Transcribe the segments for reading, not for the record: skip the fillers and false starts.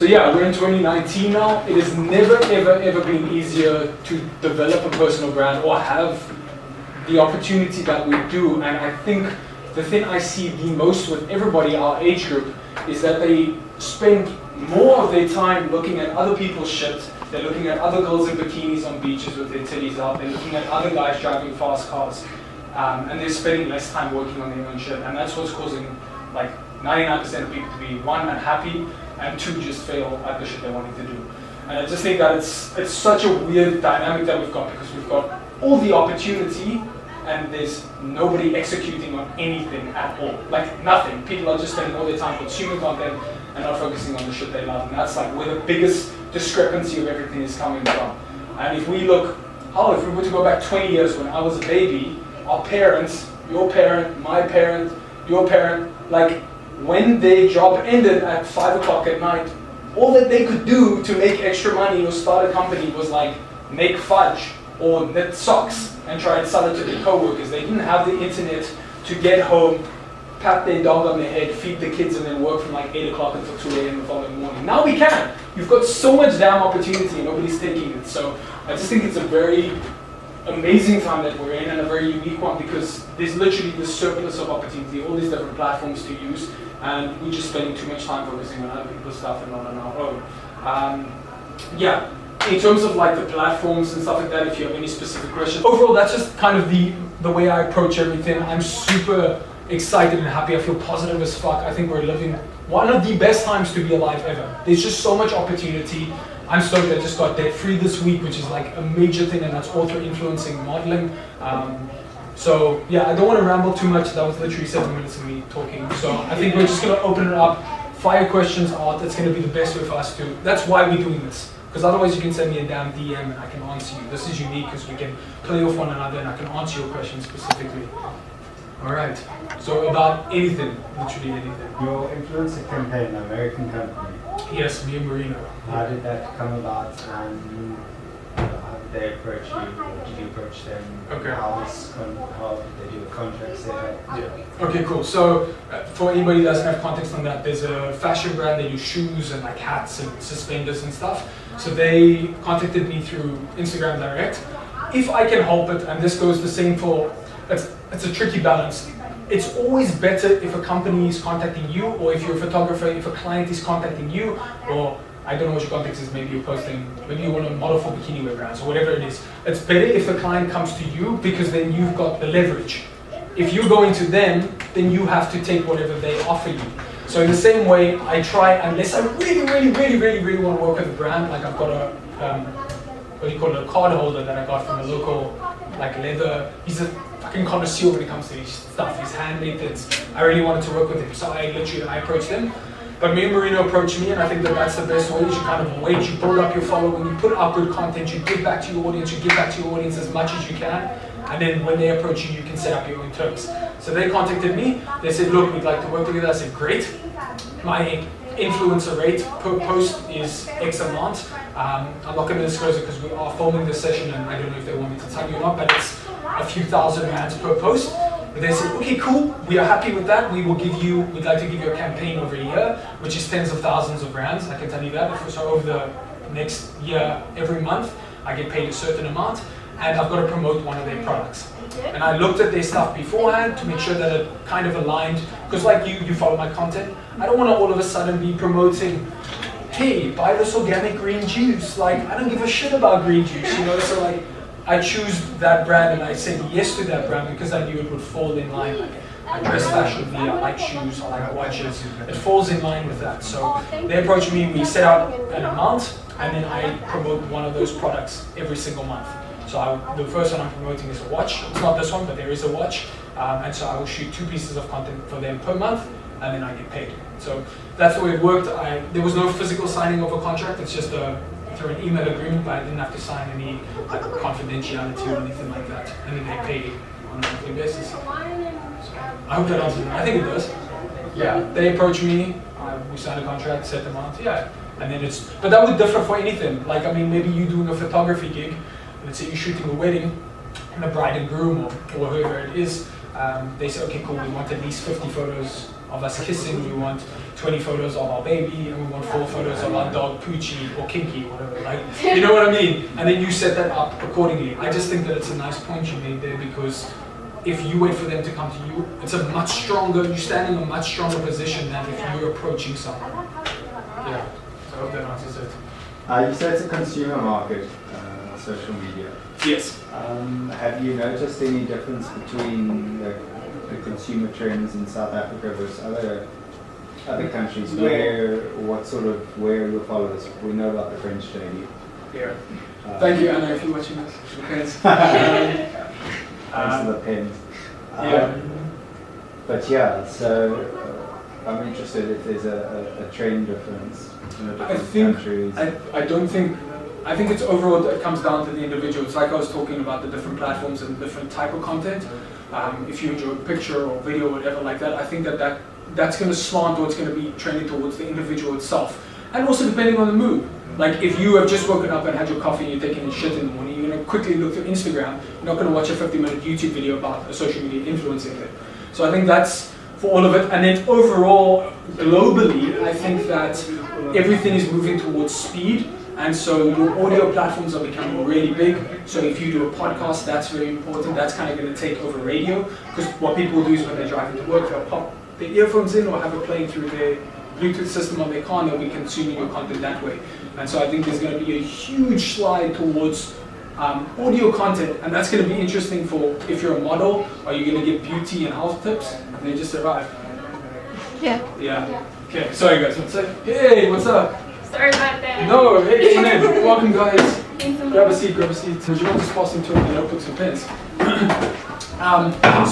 So yeah, we're in 2019 now. It has never, ever been easier to develop a personal brand or have the opportunity that we do. And I think the thing I see the most with everybody our age group is that they spend more of their time looking at other people's shit. They're looking at other girls in bikinis on beaches with their titties out. They're looking at other guys driving fast cars. And they're spending less time working on their own shit. And that's what's causing like 99% of people to be, one, unhappy, and two, just fail at the shit they're wanting to do. And I just think that it's such a weird dynamic that we've got, because we've got all the opportunity and there's nobody executing on anything at all. Like nothing. People are just spending all their time consuming content and not focusing on the shit they love. And that's like where the biggest discrepancy of everything is coming from. And if we look, if we were to go back 20 years when I was a baby, our parents, your parent, my parent, your parent, like when their job ended at 5 o'clock at night, all that they could do to make extra money or start a company was like make fudge or knit socks and try and sell it to their co-workers. They didn't have the internet to get home, pat their dog on their head, feed the kids, and then work from like 8 o'clock until 2 a.m. the following morning. Now we can. You've got so much damn opportunity and nobody's taking it. So I just think it's a very amazing time that we're in, and a very unique one, because there's literally this surplus of opportunity, all these different platforms to use, and we're just spending too much time focusing on other people's stuff and not on our own. Yeah, in terms of like the platforms and stuff like that, if you have any specific questions. Overall, that's just kind of the way I approach everything. I'm super excited and happy. I feel positive as fuck. I think we're living one of the best times to be alive ever. There's just so much opportunity. I'm stoked I just got debt free this week, which is like a major thing, and that's all through influencing modeling. So yeah, I don't want to ramble too much. That was literally 7 minutes of me talking. So I think we're just going to open it up, fire questions out. That's going to be the best way for us to. That's why we're doing this. Because otherwise you can send me a damn DM and I can answer you. This is unique because we can play off one another and I can answer your questions specifically. Alright, so about anything, literally anything. Your influencer campaign, American company. Yes, me and Marino. How did that come about, and how did they approach you, or did you approach them? Okay. How did they do a contract setup? Yeah. Okay, cool. So for anybody who doesn't have context on that, there's a fashion brand. They do shoes and like hats and suspenders and stuff. So they contacted me through Instagram direct. If I can help it, and this goes the same for, it's a tricky balance. It's always better if a company is contacting you, or if you're a photographer, if a client is contacting you, or I don't know what your context is, maybe you're posting, maybe you want to model for bikini wear brands or whatever it is. It's better if the client comes to you, because then you've got the leverage. If you're going to them, then you have to take whatever they offer you. So in the same way, I try, unless I really want to work with a brand, like I've got a, what do you call it, a card holder that I got from a local, like leather, he's a fucking connoisseur when it comes to his stuff, his handmade things. I really wanted to work with him, so I approached him. But me and Marino approached me, and I think that that's the best way. You kind of wait, you build up your following, you put up good content, you give back to your audience, as much as you can, and then when they approach you, you can set up your own terms. So they contacted me, they said, look, we'd like to work together. I said, great. My influencer rate per post is X amount. I'm not going to disclose it because we are filming this session, and I don't know if they want me to tell you or not, but it's a few thousand rands per post. But they said, okay, cool, we are happy with that. We'd like to give you a campaign over a year, which is tens of thousands of rands, I can tell you that. So over the next year, every month, I get paid a certain amount, and I've got to promote one of their products. And I looked at their stuff beforehand to make sure that it kind of aligned, because like you follow my content, I don't want to all of a sudden be promoting, hey, buy this organic green juice. Like, I don't give a shit about green juice, you know, so like, I choose that brand and I said yes to that brand because I knew it would fall in line. Like, I dress fashionably, I like shoes, I like watches. It falls in line with that. So they approached me, we set out an amount, and then I promote one of those products every single month. So the first one I'm promoting is a watch. It's not this one, but there is a watch. And so I will shoot 2 pieces of content for them per month, and then I get paid. So that's the way it worked. There was no physical signing of a contract. It's just through an email agreement, but I didn't have to sign any like confidentiality or anything like that. And then they pay on a monthly basis. So I hope that answers it. I think it does. Yeah, they approached me. We signed a contract, set them out. Yeah, and then but that would differ for anything. Like, I mean, maybe you doing a photography gig. Let's say you're shooting a wedding, and the bride and groom or whoever it is, they say, okay, cool, we want at least 50 photos of us kissing, we want 20 photos of our baby, and we want 4 photos of our dog Poochie or Kinky, whatever, like, you know what I mean? And then you set that up accordingly. I just think that it's a nice point you made there, because if you wait for them to come to you, it's a much stronger, you stand in a much stronger position than if you're approaching someone. Yeah, so I hope that answers it. You said it's a consumer market, social media. Yes. Have you noticed any difference between the consumer trends in South Africa versus other countries? No. Where are your followers? We know about the French lady. Yeah. Thank you, Anna, if you're watching this. Depends. Thanks to the pens. Yeah. But yeah, so I'm interested if there's a trend difference in the different countries. I think it's overall, it comes down to the individual. It's like I was talking about the different platforms and different type of content. If you enjoy a picture or video or whatever like that, I think that's going to slant, or it's going to be trending towards the individual itself. And also depending on the mood. Like if you have just woken up and had your coffee and you're taking a shit in the morning, you're going to quickly look through Instagram. You're not going to watch a 50-minute YouTube video about a social media influencing it. So I think that's for all of it. And then overall, globally, I think that everything is moving towards speed. And so your audio platforms are becoming really big. So if you do a podcast, that's very important. That's kind of going to take over radio. Because what people do is when they drive into work, they'll pop their earphones in or have it playing through their Bluetooth system on their car, and they'll be consuming your content that way. And so I think there's going to be a huge slide towards audio content. And that's going to be interesting for if you're a model, are you going to get beauty and health tips? And they just arrive. Yeah. Yeah. Okay, sorry guys, what's up? Hey, what's up? Sorry about that. No, hey, come in. Welcome, guys. Grab a seat, grab a seat. So, you're not just passing to the notebooks and pens.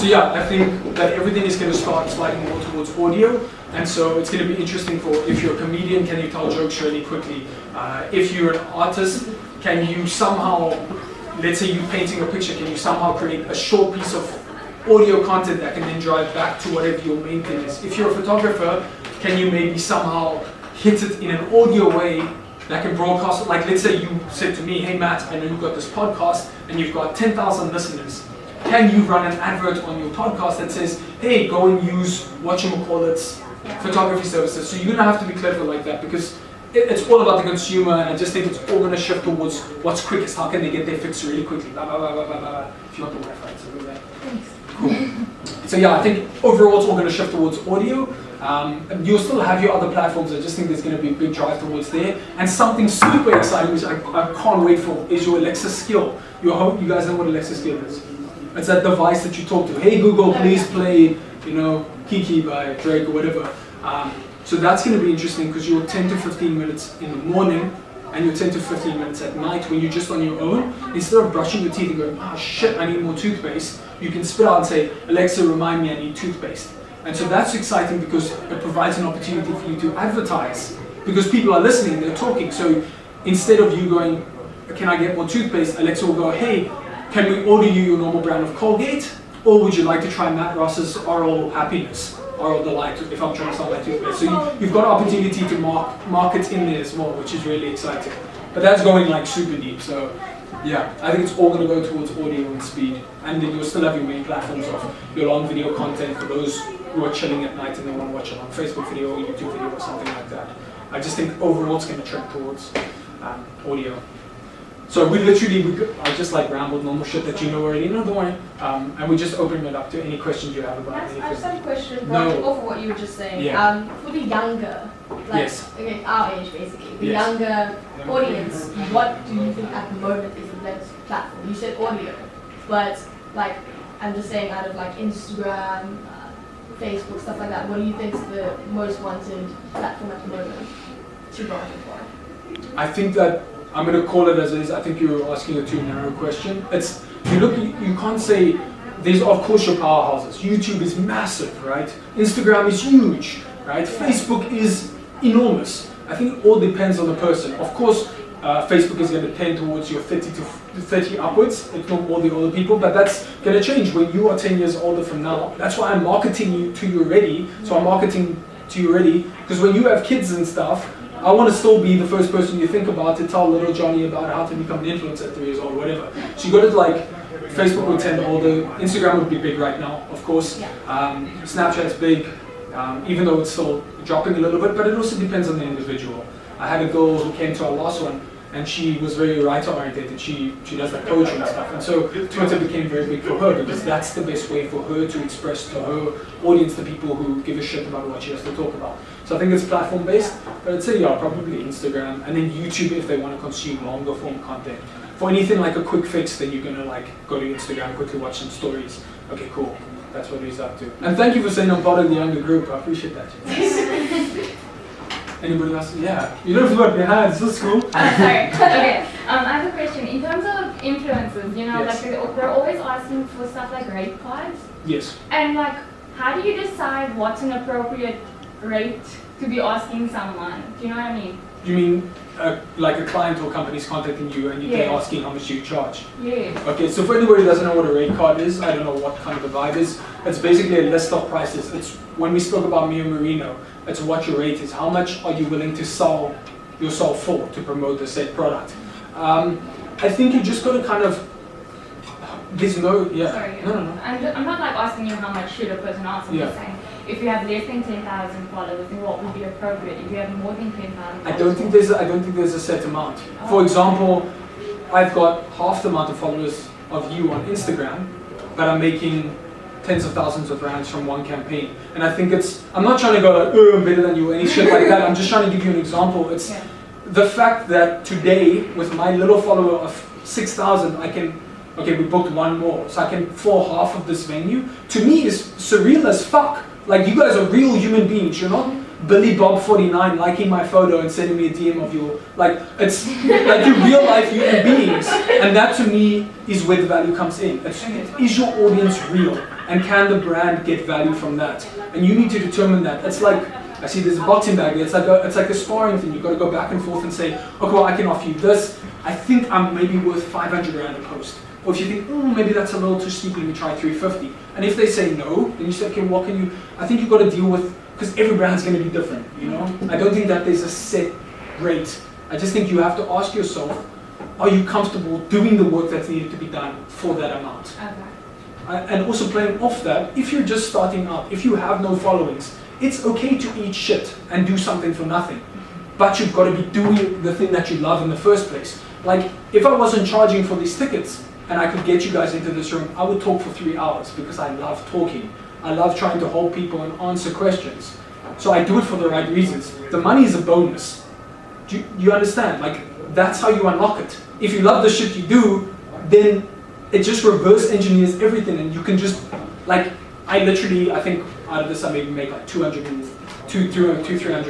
So, yeah, I think that everything is going to start sliding more towards audio. And so, it's going to be interesting for if you're a comedian, can you tell jokes really quickly? If you're an artist, can you somehow, let's say you're painting a picture, can you somehow create a short piece of audio content that can then drive back to whatever your main thing is? If you're a photographer, can you maybe somehow hit it in an audio way that can broadcast it? Like let's say you said to me, hey Matt, I know you've got this podcast and you've got 10,000 listeners. Can you run an advert on your podcast that says, hey, go and use whatchamacallit's photography services? So you're going to have to be clever like that, because it's all about the consumer, and I just think it's all going to shift towards what's quickest. How can they get their fix really quickly? Blah, blah, blah, blah, blah, blah. If you want the Wi-Fi, so do that. Cool. So yeah, I think overall it's all going to shift towards audio. And you'll still have your other platforms. I just think there's going to be a big drive towards there. And something super exciting, which I can't wait for, is your Alexa skill. You guys know what Alexa skill is? It's that device that you talk to. Hey Google, please play, Kiki by Drake or whatever. So that's going to be interesting, because you're 10 to 15 minutes in the morning and you're 10 to 15 minutes at night when you're just on your own. Instead of brushing your teeth and going, oh shit, I need more toothpaste, you can spit out and say, Alexa, remind me I need toothpaste. And so that's exciting, because it provides an opportunity for you to advertise, because people are listening, they're talking. So instead of you going, can I get more toothpaste? Alexa will go, hey, can we order you your normal brand of Colgate? Or would you like to try Matt Ross's Oral Happiness, Oral Delight, if I'm trying to sell my toothpaste? So you've got an opportunity to market in there as well, which is really exciting. But that's going like super deep. So yeah, I think it's all going to go towards audio and speed. And then you'll still have your main platforms of your long video content for those who are chilling at night and they want to watch a long Facebook video or YouTube video or something like that. I just think overall it's going to trend towards audio. So I just like rambled normal shit that you know already. No, don't worry. And we just open it up to any questions you have about anything. I have some questions, No. branching off of what you were just saying. Yeah. For the younger, Yes. okay, our age basically, the Yes. younger audience, what do you think at the moment is the best platform? You said audio, but like, I'm just saying out of like Instagram, Facebook, stuff like that, what do you think is the most wanted platform at the moment to branch for? I think that I'm going to call it as it is. I think you're asking a too narrow question. You can't say, there's of course your powerhouses. YouTube is massive, right? Instagram is huge, right? Facebook is enormous. I think it all depends on the person. Of course, Facebook is going to tend towards your 30 upwards, if not all the older people, but that's going to change when you are 10 years older from now. That's why I'm marketing to you already. So I'm marketing to you already, because when you have kids and stuff, I want to still be the first person you think about to tell little Johnny about how to become an influencer at 3 years old, whatever. So you got it like, Facebook would tend older, Instagram would be big right now, of course. Snapchat's big, even though it's still dropping a little bit, but it also depends on the individual. I had a girl who came to our last one, and she was very writer-oriented. She does like poetry and stuff, and so Twitter became very big for her because that's the best way for her to express to her audience the people who give a shit about what she has to talk about. So I think it's platform-based, but I'd say yeah, probably Instagram, and then YouTube if they want to consume longer form content. For anything like a quick fix, then you're gonna like go to Instagram, quickly watch some stories. Okay, cool. That's what he's up to. And thank you for saying I'm part of the younger group. I appreciate that. Anybody else? Yeah. You don't have to put your hands. This is cool. Sorry. Okay. I have a question. In terms of influencers, you know, Yes. like they're always asking for stuff like rate cards. Yes. And like, how do you decide what's an appropriate rate to be asking someone? Do you know what I mean? You mean like a client or company's contacting you and they're Yeah. asking how much you charge? Yeah. Okay, so for anybody who doesn't know what a rate card is, I don't know what kind of the vibe is. It's basically a list of prices. It's when we spoke about Mio Merino, it's what your rate is. How much are you willing to sell yourself for to promote the said product? I think you just got to kind of, there's no, yeah. Sorry. No. I'm not like asking you how much should a person ask. I'm just saying, if you have less than 10,000 followers, then what would be appropriate? If you have more than 10,000, I don't think there's a set amount. For example, I've got half the amount of followers of you on Instagram, but I'm making tens of thousands of rands from one campaign. And I think I'm not trying to go like, oh, I'm better than you, or any shit like that. I'm just trying to give you an example. It's the fact that today, with my little follower of 6,000, okay, we booked one more, so I can fill half of this venue. To me, is surreal as fuck. Like, you guys are real human beings. You're not Billy Bob 49 liking my photo and sending me a DM of your, like, it's like you're real life human beings. And that to me is where the value comes in. Is your audience real? And can the brand get value from that? And you need to determine that. It's like, I see there's a boxing bag there. It's like a sparring thing. You've got to go back and forth and say, okay, well, I can offer you this. I think I'm maybe worth 500 rand a post. Or if you think, maybe that's a little too steep, let me try 350. And if they say no, then you say, okay, what can you, I think you've got to deal with, because every brand's going to be different, you know? I don't think that there's a set rate. I just think you have to ask yourself, are you comfortable doing the work that's needed to be done for that amount? Okay. And also playing off that, if you're just starting out, if you have no followings, it's okay to eat shit and do something for nothing. But you've got to be doing the thing that you love in the first place. Like, if I wasn't charging for these tickets, and I could get you guys into this room, I would talk for 3 hours because I love talking. I love trying to hold people and answer questions. So I do it for the right reasons. The money is a bonus. Do you understand? Like, that's how you unlock it. If you love the shit you do, then it just reverse engineers everything, and you can just, like, I think out of this I maybe make like 300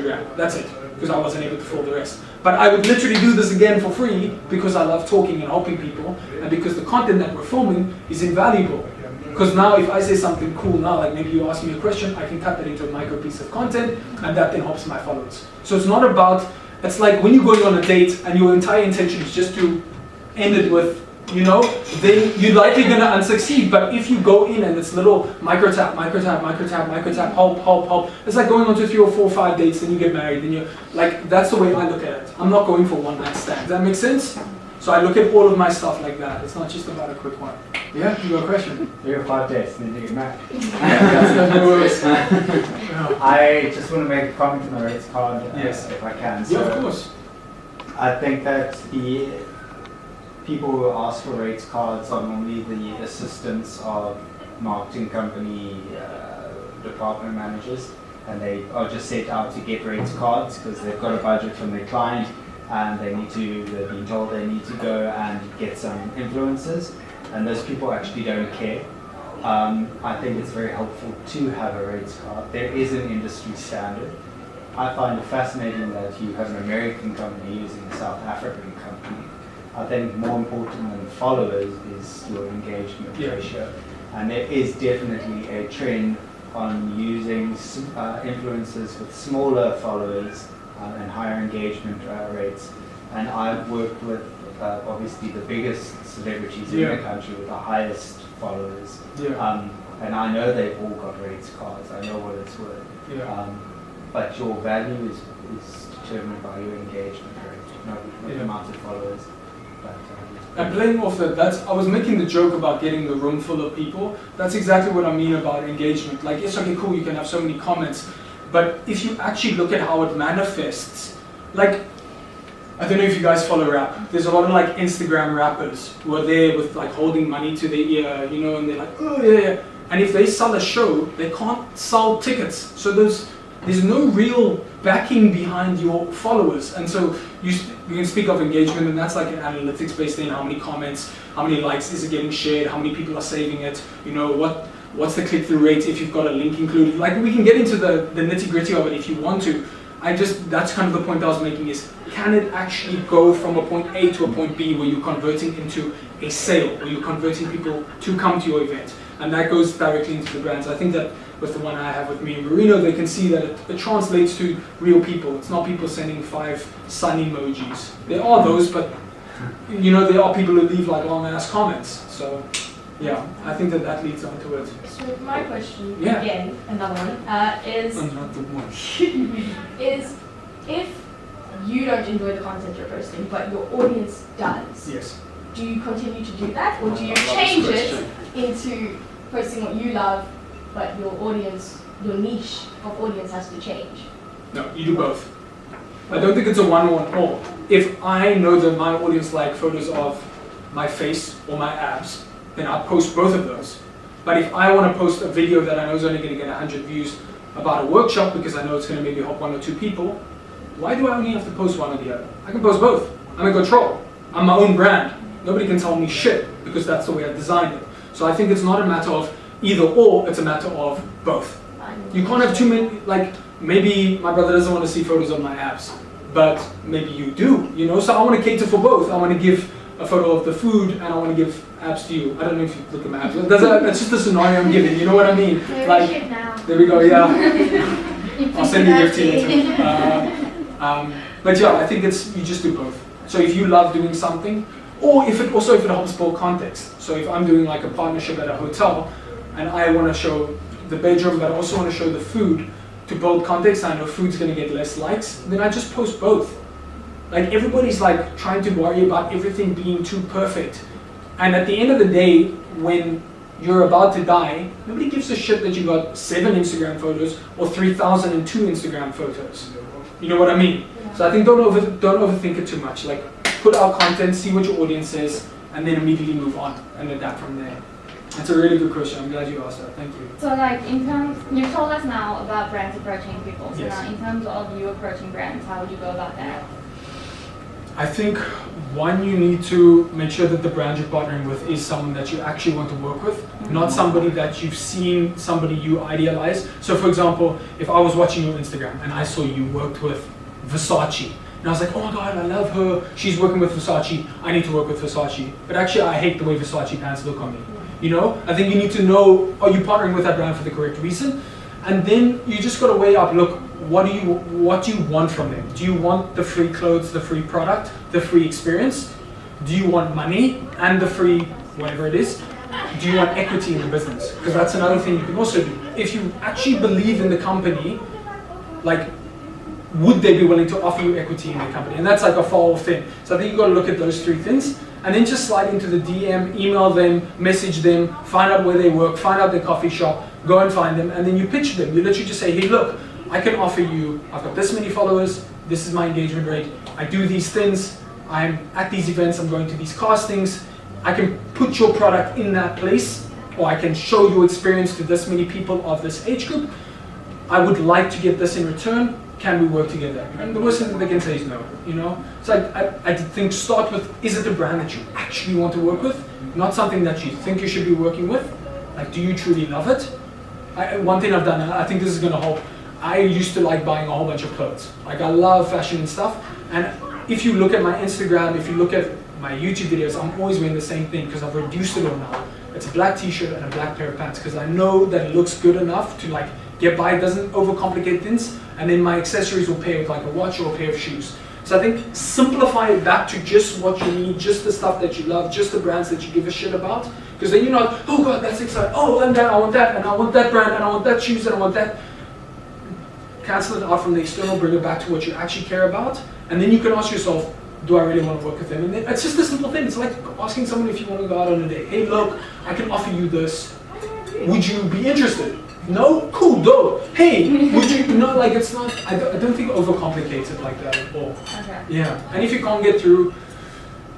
rand. That's it, because I wasn't able to fill the rest. But I would literally do this again for free because I love talking and helping people, and because the content that we're filming is invaluable. Because now if I say something cool now, like maybe you ask me a question, I can cut that into a micro piece of content, and that then helps my followers. So it's not about, it's like when you're going on a date and your entire intention is just to end it with, you know, then you're likely going to unsucceed. But if you go in and it's little micro tap, help, it's like going on to 3 or 4 or 5 dates, then you get married, then you're like, that's the way I look at it. I'm not going for one night stand. Does that make sense? So I look at all of my stuff like that. It's not just about a quick one. Yeah, you got a question? 3 or 5 days, then you get married. That's no worries. Yeah. I just want to make a comment on the rates card, Yes. if I can. Yeah, of course. I think that the people who ask for rates cards are normally the assistants of marketing company department managers, and they are just set out to get rates cards because they've got a budget from their client, and they've been told they need to go and get some influencers, and those people actually don't care. I think it's very helpful to have a rates card. There is an industry standard. I find it fascinating that you have an American company using a South African company. I think more important than followers is your engagement ratio. And there is definitely a trend on using influencers with smaller followers and higher engagement rates. And I've worked with obviously the biggest celebrities in the country with the highest followers. And I know they've all got rates cards. I know what it's worth. But your value is determined by your engagement rate, not the amount of followers. And playing off that, I was making the joke about getting the room full of people. That's exactly what I mean about engagement. Like, it's okay, cool, you can have so many comments, but if you actually look at how it manifests, like, I don't know if you guys follow rap. There's a lot of like Instagram rappers who are there with like holding money to their ear, you know, and they're like, oh yeah, yeah. And if they sell a show, they can't sell tickets. So there's no real backing behind your followers. And so you can speak of engagement, and that's like an analytics based thing. How many comments, how many likes is it getting shared, how many people are saving it, you know, what's the click-through rate if you've got a link included. Like, we can get into the nitty-gritty of it if you want to. That's kind of the point I was making, is can it actually go from a point A to a point B where you're converting into a sale, or you're converting people to come to your event? And that goes directly into the brands. I think that with the one I have with me and Marino, they can see that it translates to real people. It's not people sending 5 sun emojis. There are those, but you know, there are people who leave like long ass comments. So yeah, I think that leads on to it. So my question, Yeah. again, another one, is Another one. is if you don't enjoy the content you're posting, but your audience does, Yes. do you continue to do that, or do you change it into posting what you love, but your audience, your niche of audience has to change? No, you do both. I don't think it's a one-on-one or. If I know that my audience like photos of my face or my abs, then I'll post both of those. But if I want to post a video that I know is only going to get 100 views about a workshop because I know it's going to maybe help 1 or 2 people, why do I only have to post one or the other? I can post both. I'm in control. I'm my own brand. Nobody can tell me shit because that's the way I designed it. So I think it's not a matter of either or, it's a matter of both. You can't have too many, like, maybe my brother doesn't want to see photos of my abs, but maybe you do, you know? So I want to cater for both. I want to give a photo of the food and I want to give abs to you. I don't know if you look at my abs. That's just the scenario I'm giving, you know what I mean? Like, there we go, yeah. I'll send you a gift to you later. But yeah, I think you just do both. So if you love doing something, or if it helps build context. So if I'm doing like a partnership at a hotel and I want to show the bedroom, but I also want to show the food to build context, I know food's going to get less likes, then I just post both. Like, everybody's like trying to worry about everything being too perfect. And at the end of the day, when you're about to die, nobody gives a shit that you got 7 Instagram photos or 3,002 Instagram photos. You know what I mean? Yeah. So I think don't overthink it too much. Like, put out content, see what your audience says, and then immediately move on and adapt from there. That's a really good question. I'm glad you asked that. Thank you. So, like, in terms, you've told us now about brands approaching people. So Yes. now, in terms of you approaching brands, how would you go about that? I think, one, you need to make sure that the brand you're partnering with is someone that you actually want to work with, not somebody that you've seen, somebody you idealize. So for example, if I was watching your Instagram and I saw you worked with Versace, and I was like, oh my God, I love her, she's working with Versace, I need to work with Versace. But actually I hate the way Versace pants look on me. You know, I think you need to know, are you partnering with that brand for the correct reason? And then you just got to weigh up, look, what do you want from them? Do you want the free clothes, the free product, the free experience? Do you want money and the free whatever it is? Do you want equity in the business? Because that's another thing you can also do. If you actually believe in the company, like, would they be willing to offer you equity in the company? And that's like a follow-up thing. So I think you've got to look at those 3 things and then just slide into the DM, email them, message them, find out where they work, find out their coffee shop, go and find them, and then you pitch them. You literally just say, hey, look, I can offer you, I've got this many followers, this is my engagement rate, I do these things, I'm at these events, I'm going to these castings, I can put your product in that place, or I can show your experience to this many people of this age group. I would like to get this in return, can we work together? And the worst thing that they can say is no, you know? So I think start with, is it a brand that you actually want to work with? Not something that you think you should be working with. Like, do you truly love it? One thing I've done, and I think this is gonna help, I used to like buying a whole bunch of clothes. Like, I love fashion and stuff. And if you look at my Instagram, if you look at my YouTube videos, I'm always wearing the same thing because I've reduced it all now. It's a black t-shirt and a black pair of pants because I know that it looks good enough to like get by, it doesn't overcomplicate things. And then my accessories will pair with like a watch or a pair of shoes. So I think simplify it back to just what you need, just the stuff that you love, just the brands that you give a shit about. Because then you're not, oh God, that's exciting. Oh, and then I want that, and I want that brand, and I want that shoes, and I want that. Cancel it out from the external, bring it back to what you actually care about. And then you can ask yourself, do I really want to work with them? And it's just a simple thing. It's like asking someone if you want to go out on a date. Hey, look, I can offer you this. Would you be interested? No? Cool, dope. Hey, would you? No, like it's not, I don't think overcomplicate it like that at all. Okay. Yeah, and if you can't get through,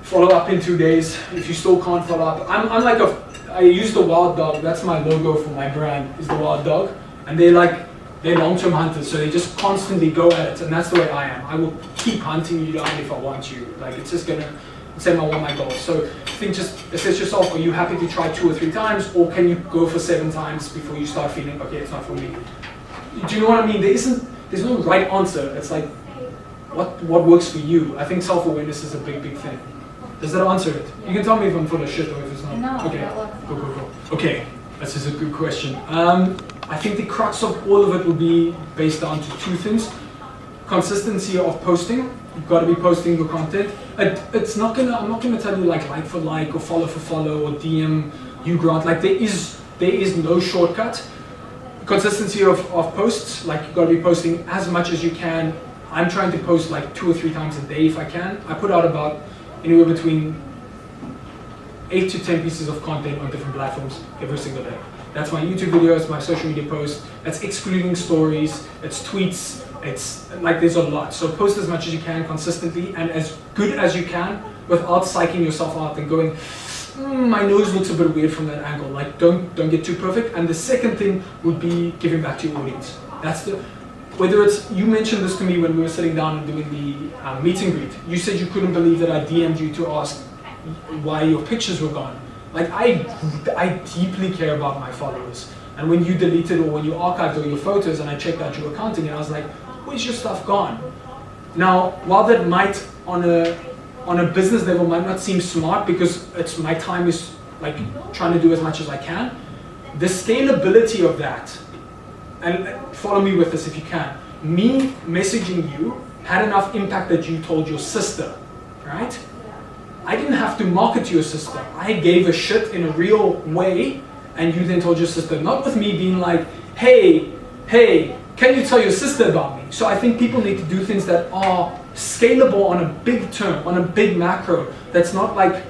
follow up in 2 days. If you still can't follow up, I'm like I use the wild dog. That's my logo for my brand, is the wild dog. And they're long-term hunters, so they just constantly go at it, and that's the way I am. I will keep hunting you down if I want you. Like it's just gonna say I want my goals. So think, just assess yourself. Are you happy to try 2 or 3 times, or can you go for 7 times before you start feeling okay, it's not for me? Do you know what I mean? There's no right answer. It's like what works for you. I think self-awareness is a big thing. Does that answer it? You can tell me if I'm full of shit or if it's not. No, okay. that works. Go. Okay, this is a good question. I think the crux of all of it will be based down to 2 things. Consistency of posting. You've got to be posting your content. I'm not gonna tell you like for like or follow for follow or DM you grant. Like there is no shortcut. Consistency of posts. Like you've got to be posting as much as you can. I'm trying to post like 2 or 3 times a day if I can. I put out about anywhere between 8 to 10 pieces of content on different platforms every single day. That's my YouTube videos, my social media posts. That's excluding stories, it's tweets, it's like there's a lot. So post as much as you can consistently and as good as you can without psyching yourself out and going, my nose looks a bit weird from that angle. Like don't get too perfect. And the second thing would be giving back to your audience. That's whether it's, you mentioned this to me when we were sitting down and doing the meet and greet. You said you couldn't believe that I DM'd you to ask why your pictures were gone. Like I deeply care about my followers. And when you deleted or when you archived all your photos and I checked out your accounting and I was like, where's your stuff gone? Now, while that might on a business level might not seem smart because it's my time is like trying to do as much as I can, the scalability of that, and follow me with this if you can, me messaging you had enough impact that you told your sister, right? I didn't have to market to your sister. I gave a shit in a real way, and you then told your sister, not with me being like, hey, can you tell your sister about me? So I think people need to do things that are scalable on a big term, on a big macro. That's not like,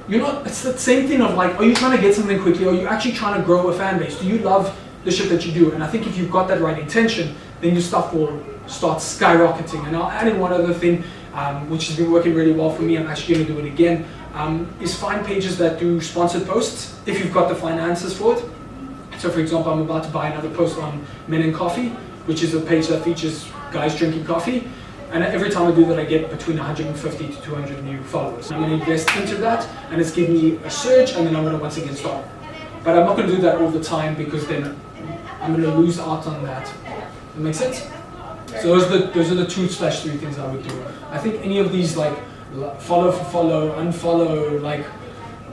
it's the same thing of like, are you trying to get something quickly, or are you actually trying to grow a fan base? Do you love the shit that you do? And I think if you've got that right intention, then your stuff will start skyrocketing. And I'll add in one other thing, which has been working really well for me. I'm actually going to do it again, is find pages that do sponsored posts if you've got the finances for it. So for example, I'm about to buy another post on Men and Coffee, which is a page that features guys drinking coffee. And every time I do that, I get between 150 to 200 new followers. I'm going to invest into that, and it's giving me a surge, and then I'm going to once again stop. But I'm not going to do that all the time because then I'm going to lose out on that. That makes sense? So those are the 2/3 things I would do. I think any of these, like follow for follow, unfollow, like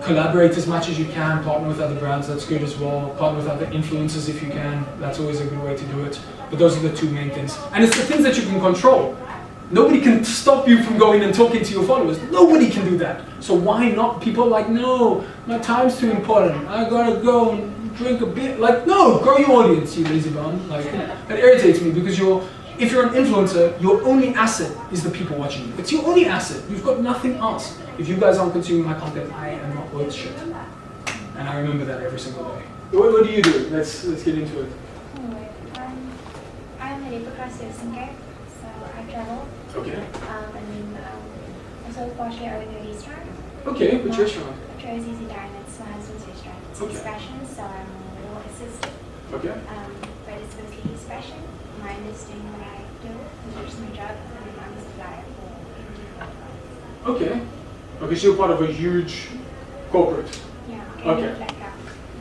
collaborate as much as you can, partner with other brands, that's good as well. Partner with other influencers if you can, that's always a good way to do it. But those are the 2 main things. And it's the things that you can control. Nobody can stop you from going and talking to your followers. Nobody can do that. So why not? People are like, no, my time's too important. I gotta go and drink a bit. Like, no, grow your audience, you lazy bum. Like, it irritates me because if you're an influencer, your only asset is the people watching you. It's your only asset. You've got nothing else. If you guys aren't consuming my content, I am not worth shit. And I remember that every single day. What do you do? Let's get into it. Anyway, I'm a progressive singer, so I travel. Okay. And then also partially own a restaurant. Okay, which restaurant? Jersey's Diamonds, my husband's restaurant. It's his passion, so I'm a little assistant. Okay. But it's mostly his passion. Mine is doing what I do, which is my job, and I'm a supplier. Okay. Okay, so you're part of a huge corporate. Yeah. Okay.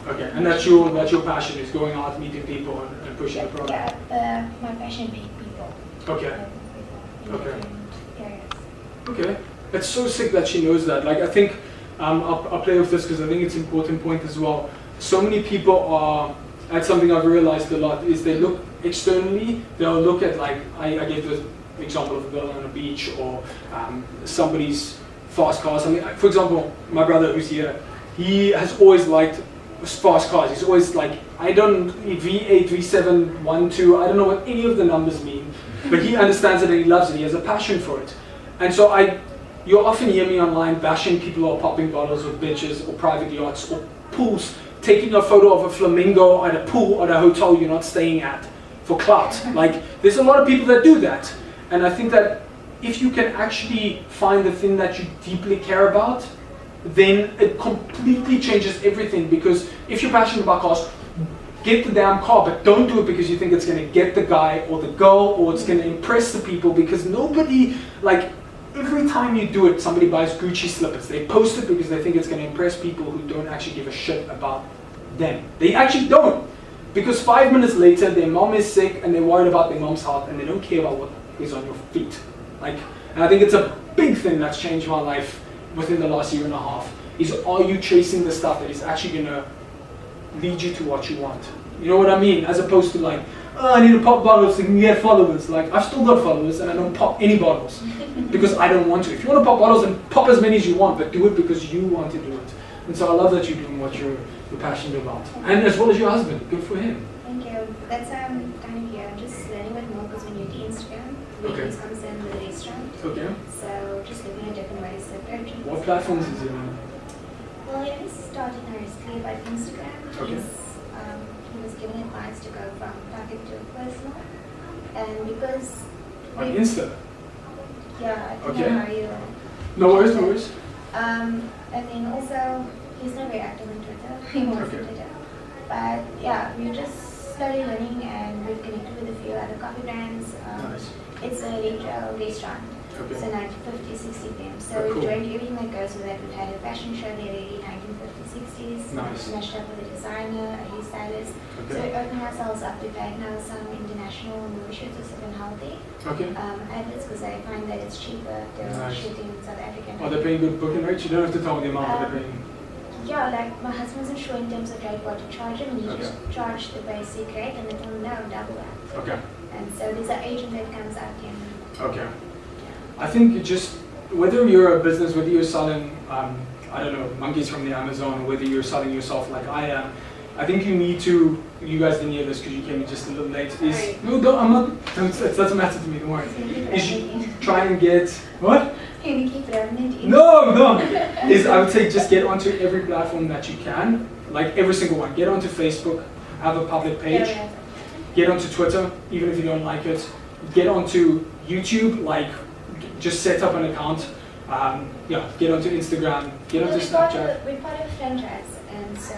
Okay, and that's your passion, is going out, meeting people and pushing the product. Yeah, my passion being people. Okay. In Okay. different areas. Okay. It's so sick that she knows that. Like, I think, I'll play with this because I think it's an important point as well. So many people are, that's something I've realized a lot, is they look externally, they'll look at, like, I gave the example of a girl on a beach, or somebody's fast cars. I mean, for example, my brother who's here, he has always liked fast cars. He's always like, I don't, V8, V7, 1, 2, I don't know what any of the numbers mean, but he understands it and he loves it. He has a passion for it. And so you'll often hear me online bashing people who are popping bottles with bitches or private yachts or pools, taking a photo of a flamingo at a pool at a hotel you're not staying at for clout. Like, there's a lot of people that do that. And I think that if you can actually find the thing that you deeply care about, then it completely changes everything. Because if you're passionate about cars, get the damn car, but don't do it because you think it's going to get the guy or the girl or it's going to impress the people, because nobody, like, every time you do it, somebody buys Gucci slippers. They post it because they think it's going to impress people who don't actually give a shit about them. They actually don't. Because 5 minutes later, their mom is sick and they're worried about their mom's health and they don't care about what is on your feet. Like, and I think it's a big thing that's changed my life within the last year and a half, is are you chasing the stuff that is actually going to lead you to what you want? You know what I mean? As opposed to like, oh, I need to pop bottles so I can get followers. Like, I've still got followers and I don't pop any bottles because I don't want to. If you want to pop bottles, then pop as many as you want, but do it because you want to do it. And so I love that you're doing what you're passionate about. And as well as your husband, good for him. Thank you. That's why I'm kind of here. I'm just learning a bit more because when you're to Instagram, weekends comes in with a restaurant. Okay. So just looking at different ways to approach it. What platforms is he on? Well, he only started mostly by Instagram. Okay. He was giving advice to go from public to personal. And because... On Insta? Yeah, I think Okay. how you... No worries, no worries. And then also, he's not very active on Twitter. He wants Okay. on Twitter. But yeah, we're just slowly learning and we've connected with a few other coffee brands. Nice. It's a retail restaurant. Okay. So 1950s, 60s them. So Oh, we've cool. joined everything that goes with that. We've had a fashion show there already, 1950s, 60s. Nice. Matched up with a designer, a hairstylist. So Okay. we're opening ourselves up. We've had now some international movie shoots of Southern Healthy. Okay. Adverts because I find that it's cheaper to Nice. shoot in South Africa. Are they paying good booking rates? You don't have to tell me the amount that they're paying. Yeah, like my husband wasn't sure in terms of rate what to charge him, and he Okay. just charged the basic rate, and they told him no, double that. Okay. And so there's an agent that comes out to him. Okay. I think it just, whether you're a business, whether you're selling, I don't know, monkeys from the Amazon, or whether you're selling yourself like I am, I think you need to, you guys didn't hear this because you came in just a little late, is, Right. no, don't, I'm not, it doesn't matter to me, don't worry. Is you try and get, what? Can you keep relevant in? No, is I would say just get onto every platform that you can, like every single one. Get onto Facebook, have a public page. Yeah, Get onto Twitter, even if you don't like it. Get onto YouTube, like just set up an account. Yeah, get onto Instagram, get onto Snapchat. We're part of a franchise, and so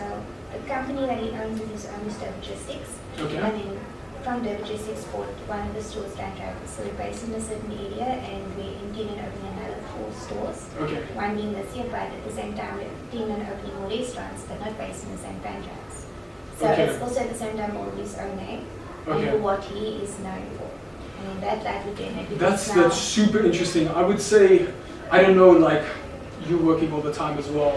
the company that he owns is his own Stowe Logistics. Okay. And then from the logistics bought one of the stores franchise. So we're based in a certain area, and we intend on opening another 4 stores. Okay. One being this year, but at the same time, we're intending on opening more restaurants, but not based in the same franchise. So Okay. it's also at the same time all his own name, Okay. and what he is known for. And that we're doing it because That's super interesting. I would say, I don't know, like you working all the time as well.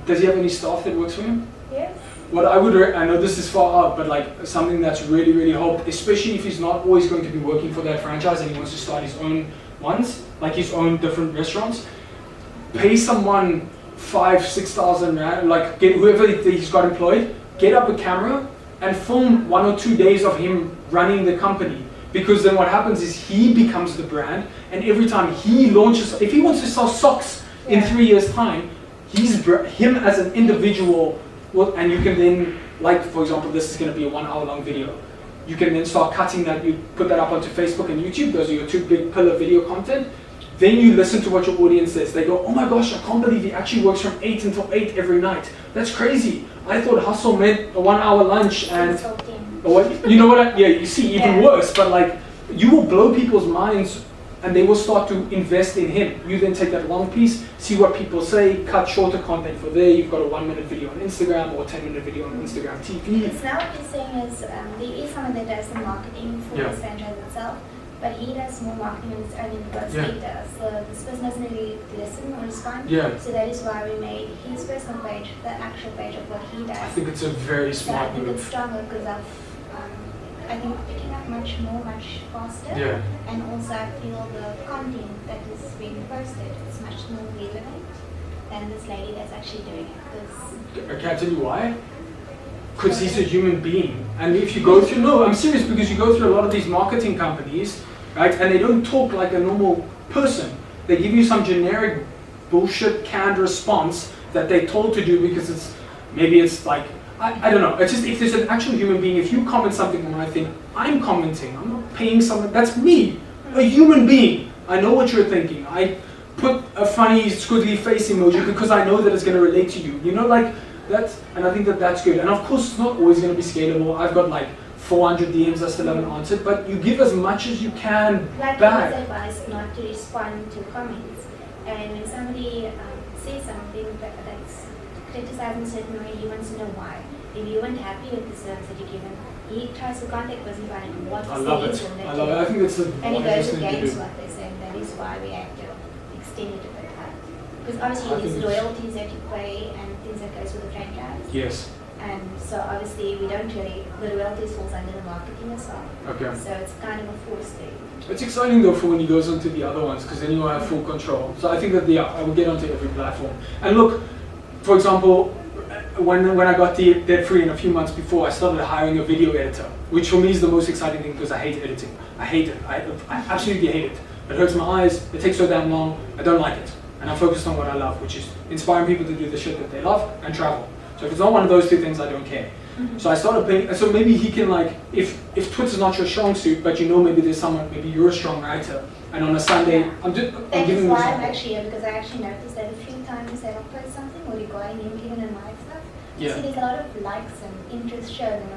Does he have any staff that works for him? Yes. What I would, I know this is far out, but like something that's really, really helped, especially if he's not always going to be working for that franchise and he wants to start his own ones, like his own different restaurants, pay someone 5,000-6,000 rand, like get whoever he's got employed, get up a camera and film 1 or 2 days of him running the company. Because then what happens is he becomes the brand, and every time he launches, if he wants to sell socks in Yeah. 3 years' time, him as an individual. Well, and you can then, like for example, this is going to be a 1 hour long video. You can then start cutting that, you put that up onto Facebook and YouTube, those are your 2 big pillar video content. Then you listen to what your audience says. They go, oh my gosh, I can't believe he actually works from 8 until 8 every night. That's crazy. I thought hustle meant a 1 hour lunch and, or what, you know what, yeah, you see, even Yeah. worse, but like, you will blow people's minds and they will start to invest in him. You then take that long piece, see what people say, cut shorter content for there. You've got a 1 minute video on Instagram or a 10-minute video on Instagram TV. It's now what you're saying is there is someone that does the marketing for Yeah. this franchise itself, but he does more marketing on his own and works Yeah. later. So this person doesn't really listen or respond. Yeah. So that is why we made his personal page, the actual page of what he does. I think it's a very So I smart think it's move. stronger because of I think picking up much more, much faster. Yeah. And also I feel the content that is being posted is much more relevant than this lady that's actually doing it. Because I can't tell you why. Because he's a human being. And if you go through, no, I'm serious, because you go through a lot of these marketing companies, right, and they don't talk like a normal person. They give you some generic bullshit canned response that they're told to do because it's like, I don't know. It's just, if there's an actual human being, if you comment something on my thing, I'm commenting. I'm not paying someone. That's me, a human being. I know what you're thinking. I put a funny squiggly face emoji because I know that it's going to relate to you. You know, like that's, and I think that that's good. And of course, it's not always going to be scalable. I've got like 400 DMs I still haven't answered, but you give as much as you can like back. I advise not to respond to comments. And when somebody says something that's criticizing a certain way, he wants to know why. If you weren't happy with the service that you give him, he tries to contact person find out what I love it. I love it. I think that's the and he wisest goes thing to against do. what they say, and that is why we have to extend it a bit. Because obviously I there's think it's- loyalties that you pay and things that goes with the franchise. Yes. And so obviously we don't really, the royalties falls under the marketing as well. Okay. So it's kind of a forced thing. It's exciting though for when he goes onto the other ones because then you have full control. So I think that I will get onto every platform. And look, for example, when I got debt free and a few months before, I started hiring a video editor, which for me is the most exciting thing because I hate editing. I hate it. I absolutely hate it. It hurts my eyes. It takes so damn long. I don't like it. And I'm focused on what I love, which is inspiring people to do the shit that they love and travel. So if it's not one of those two things, I don't care. So I started paying, and so maybe he can like, if Twitter's not your strong suit, but you know maybe there's someone, maybe you're a strong writer, and on a Sunday, I'm That giving is you why an I'm example. actually here, because I actually noticed that a few times that I'll post something or regarding him, even in my stuff, Yeah. see there's a lot of likes and interest shown, and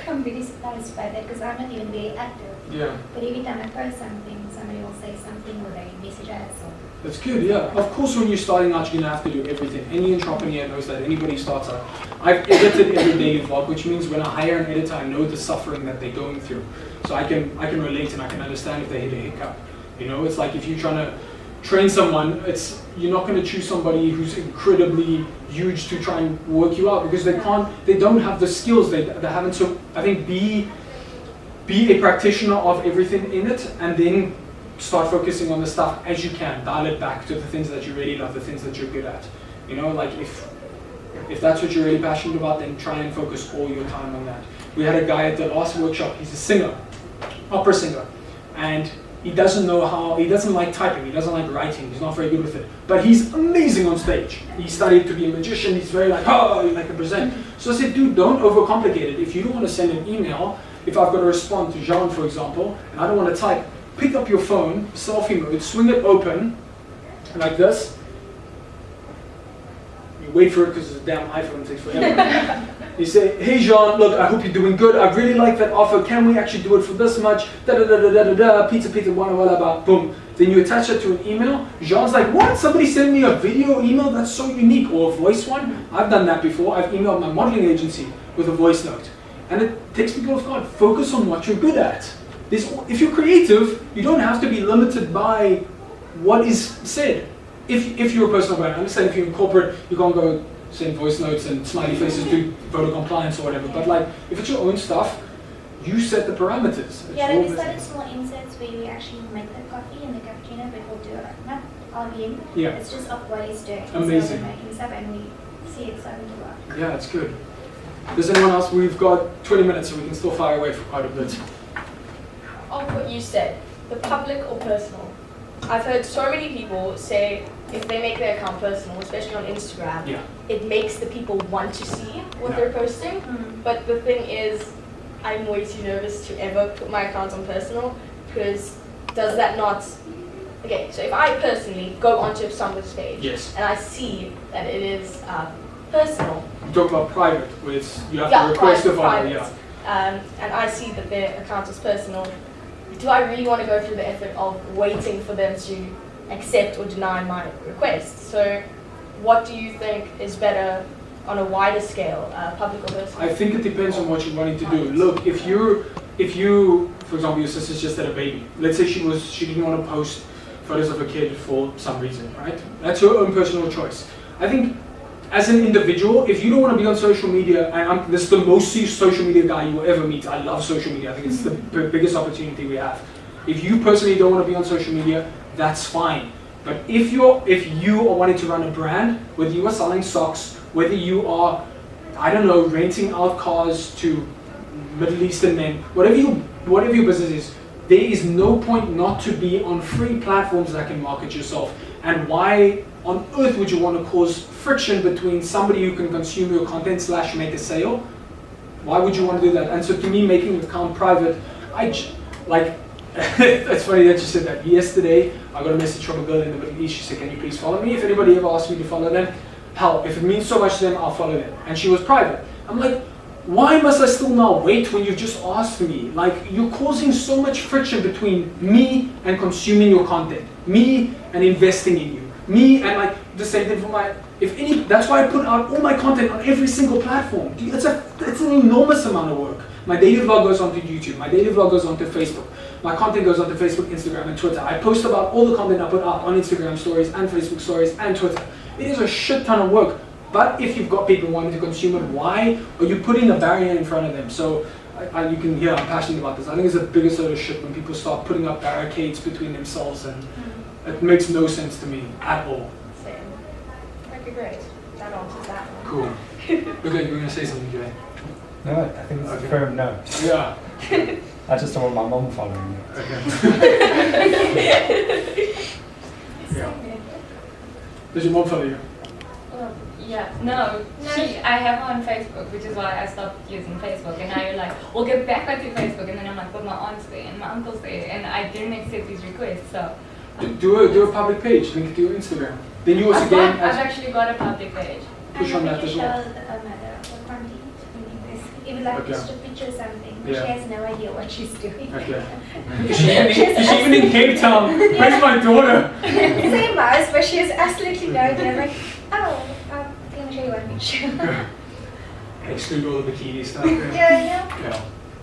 I'm really surprised by that because I'm not even very active. Yeah, But every time I post something, somebody will say something or they message us. Or that's good, yeah. Of course when you're starting out, you're gonna have to do everything. Any entrepreneur knows that, anybody starts out. I've edited every daily vlog, which means when I hire an editor, I know the suffering that they're going through. So I can relate and I can understand if they hit a hiccup. You know, it's like if you're trying to train someone, you're not going to choose somebody who's incredibly huge to try and work you out because they don't have the skills, they haven't. So I think be a practitioner of everything in it and then start focusing on the stuff as you can. Dial it back to the things that you really love, the things that you're good at. You know, like if that's what you're really passionate about, then try and focus all your time on that. We had a guy at the last workshop, he's a singer, opera singer, and he doesn't like typing, he doesn't like writing, he's not very good with it, but he's amazing on stage. He studied to be a magician, he's very like, oh, like to present. So I said, dude, don't overcomplicate it. If you don't want to send an email, if I've got to respond to Jean, for example, and I don't want to type, pick up your phone, selfie mode, swing it open, like this. You wait for it because it's a damn iPhone, it takes forever. You say, hey Jean, look, I hope you're doing good. I really like that offer. Can we actually do it for this much? Da da da da da da da. Pizza, walla walla ba. Boom. Then you attach it to an email. Jean's like, what? Somebody sent me a video email? That's so unique. Or a voice one. I've done that before. I've emailed my modeling agency with a voice note. And it takes people off guard. Focus on what you're good at. If you're creative, you don't have to be limited by what is said. If you're a personal brand, I understand if you're in corporate, you can't go send voice notes and smiley faces to photo compliance or whatever. But like, if it's your own stuff, you set the parameters. It's yeah, your like we started business. small inserts where we actually make the coffee and the cappuccino, but we'll do it not all in. Yeah. It's just of what he's doing. Amazing. So we're making stuff and we see it starting to work. Yeah, it's good. Does anyone else? We've got 20 minutes, so we can still fire away for quite a bit. Of what you said, the public or personal. I've heard so many people say if they make their account personal, especially on Instagram, Yeah. it makes the people want to see what Yeah. they're posting. But the thing is, I'm way too nervous to ever put my account on personal because does that not... Okay, so if I personally go onto someone's page Yes. and I see that it is personal, You talk about private, where you have yeah, to request private, a follow. private, Yeah. and I see that their account is personal, do I really want to go through the effort of waiting for them to accept or deny my request? So what do you think is better on a wider scale, public or personal? I think it depends on what you're wanting to do. Look, if you, for example, your sister's just had a baby. Let's say she didn't want to post photos of her kid for some reason, right? That's your own personal choice. I think as an individual, if you don't want to be on social media, and this is the most social media guy you will ever meet. I love social media. I think it's the biggest opportunity we have. If you personally don't want to be on social media, that's fine. But if you are wanting to run a brand, whether you are selling socks, whether you are, I don't know, renting out cars to Middle Eastern men, whatever your business is, there is no point not to be on free platforms that can market yourself. And why on earth would you want to cause friction between somebody who can consume your content / make a sale? Why would you want to do that? And so to me, making the account private, it's funny that you said that. Yesterday, I got a message from a girl in the Middle East. She said, can you please follow me? If anybody ever asks me to follow them, hell, if it means so much to them, I'll follow them. And she was private. I'm like, why must I still now wait when you just asked me? Like, you're causing so much friction between me and consuming your content, me and investing in you, me and like the same thing for that's why I put out all my content on every single platform. It's an enormous amount of work. My daily vlog goes onto YouTube, my daily vlog goes onto Facebook, my content goes onto Facebook, Instagram, and Twitter. I post about all the content I put up on Instagram stories and Facebook stories and Twitter. It is a shit ton of work. But if you've got people wanting to consume it, why are you putting a barrier in front of them? So you can hear I'm passionate about this. I think it's the biggest sort of shit when people start putting up barricades between themselves, and it makes no sense to me at all. Same. Okay, great. That answers that one. Cool. Okay, you're going to say something, Jay? No, I think it's a firm no. Yeah. I just don't want my mum following me. Okay. Yeah. Does your mom follow you? Yeah, no. I have her on Facebook, which is why I stopped using Facebook. And now you're like, we'll get back onto Facebook. And then I'm like, but my aunt's there and my uncle's there. And I didn't accept these requests, so. Do a public page, link it to your Instagram. Then you also gain. I've actually got a public page. Push on that as well. Even like just a picture or something. Yeah. She has no idea what she's doing. Okay. Is she even in Cape Town? Where's my daughter? Same as, but she has absolutely no idea. I'm like, oh, I'm going to show you one picture. Exclude all the bikini stuff. Yeah.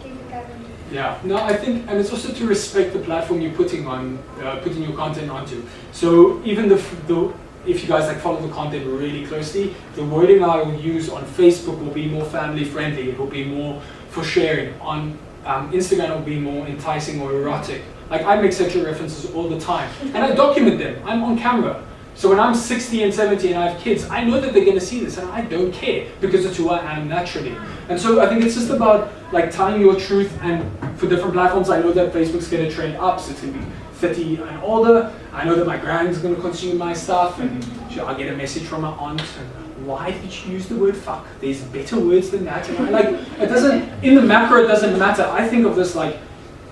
Keep it going. Yeah. No, I think, and it's also to respect the platform you're putting your content onto. So even if you guys like follow the content really closely, the wording I will use on Facebook will be more family friendly. It will be more for sharing. On Instagram, it will be more enticing or erotic. Like, I make sexual references all the time, and I document them. I'm on camera. So when I'm 60 and 70 and I have kids, I know that they're going to see this, and I don't care because it's who I am naturally. And so I think it's just about like telling your truth. And for different platforms, I know that Facebook's going to trend up, so it's going to be 30 and older. I know that my grand's going to consume my stuff, and I'll get a message from my aunt. And why did you use the word fuck? There's better words than that. And it doesn't, in the macro, it doesn't matter. I think of this like,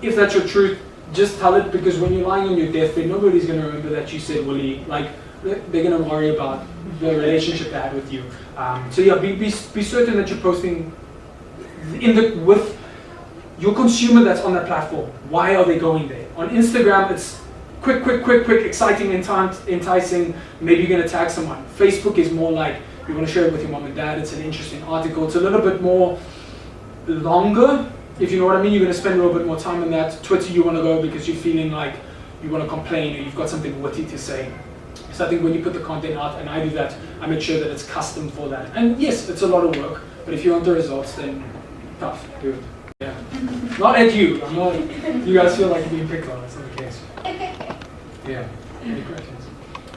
if that's your truth, just tell it, because when you're lying on your deathbed, nobody's going to remember that you said Willie. Like, they're going to worry about the relationship they had with you. So yeah, be certain that you're posting with your consumer that's on that platform. Why are they going there? On Instagram, it's quick, exciting, enticing. Maybe you're going to tag someone. Facebook is more like you want to share it with your mom and dad. It's an interesting article. It's a little bit more longer, if you know what I mean. You're going to spend a little bit more time on that. Twitter, you want to go because you're feeling like you want to complain or you've got something witty to say. So I think when you put the content out, and I do that, I make sure that it's custom for that. And yes, it's a lot of work, but if you want the results, then tough, do it. Yeah. Not at you. I'm not. You guys feel like you're being picked on. That's not the case. Yeah. Any questions?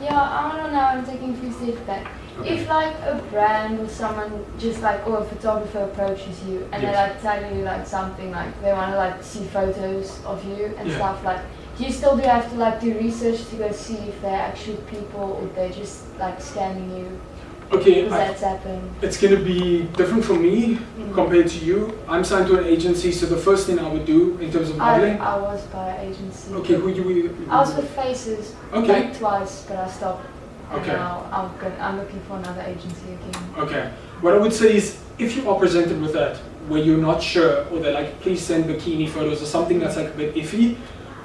Yeah, I want to know, I'm taking 3 steps back. Okay. If like a brand or someone just like, or a photographer approaches you and they like tell you like something, like they want to like see photos of you and stuff, like, do you still have to like do research to go see if they're actually people or they're just like scanning you? Okay, Because that's happened. it's going to be different for me compared to you. I'm signed to an agency, so the first thing I would do in terms of modeling. I was by agency. Okay, who you? I was with Faces Okay. like twice, but I stopped. And Okay. now I'm looking for another agency again. Okay. What I would say is, if you are presented with that, where you're not sure, or they're like, please send bikini photos or something that's like a bit iffy,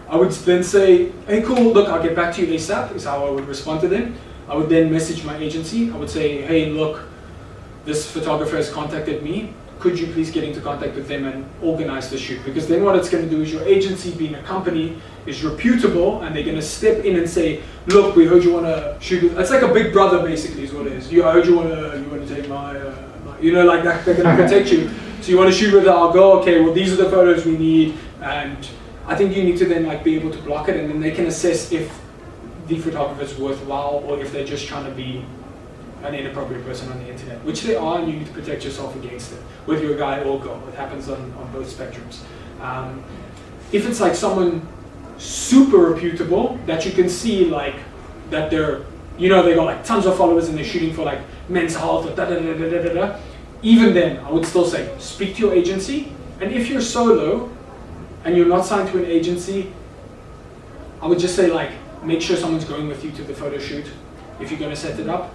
I would then say, hey, cool, look, I'll get back to you ASAP, is how I would respond to them. I would then message my agency. I would say, hey, look, this photographer has contacted me. Could you please get into contact with them and organize the shoot? Because then what it's going to do is your agency, being a company, is reputable, and they're going to step in and say, look, we heard you want to shoot. It's like a big brother, basically, is what it is. I heard you want to take my, like that. They're going to protect you. So you want to shoot with her? I'll go. Okay, well, these are the photos we need, and I think you need to then like be able to block it, and then they can assess if the photographer is worthwhile or if they're just trying to be an inappropriate person on the internet, which they are, and you need to protect yourself against it, whether you're a guy or a girl. It happens on both spectrums. if it's like someone super reputable that you can see like that they're, you know, they got like tons of followers and they're shooting for like men's health or da da da da da da da, even then I would still say speak to your agency. And if you're solo and you're not signed to an agency, I would just say like make sure someone's going with you to the photo shoot if you're going to set it up,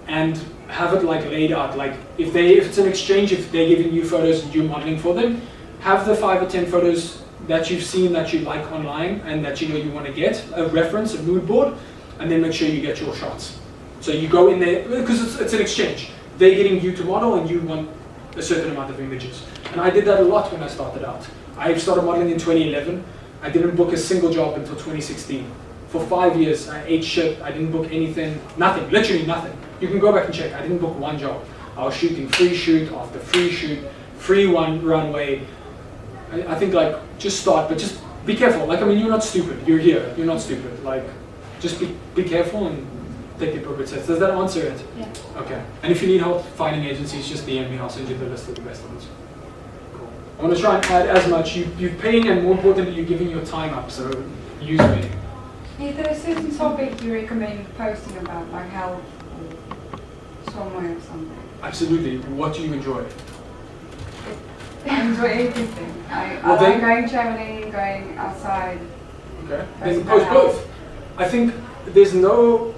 and have it like laid out. Like if it's an exchange, if they're giving you photos and you're modeling for them, have the 5 or 10 photos that you've seen that you like online and that you know you want to get, a reference, a mood board, and then make sure you get your shots. So you go in there, because it's an exchange. They're getting you to model and you want a certain amount of images. And I did that a lot when I started out. I started modeling in 2011. I didn't book a single job until 2016. For 5 years, I ate shit. I didn't book anything, nothing, literally nothing. You can go back and check. I didn't book one job. I was shooting free shoot after free shoot, free one runway. I think like just start, but just be careful. Like, I mean, you're not stupid. You're here. You're not stupid. Like, just be careful and take the appropriate steps. Does that answer it? Yeah. Okay. And if you need help finding agencies, just DM me. I'll send you the list of the best ones. Cool. I want to try and add as much. You're paying, and more importantly, you're giving your time up. So use me. Is there a certain topic you recommend posting about, like health or somewhere or something? Absolutely. What do you enjoy? I enjoy everything. I Well, like then- going traveling, going outside. Okay. That's Then post about both. I think there's no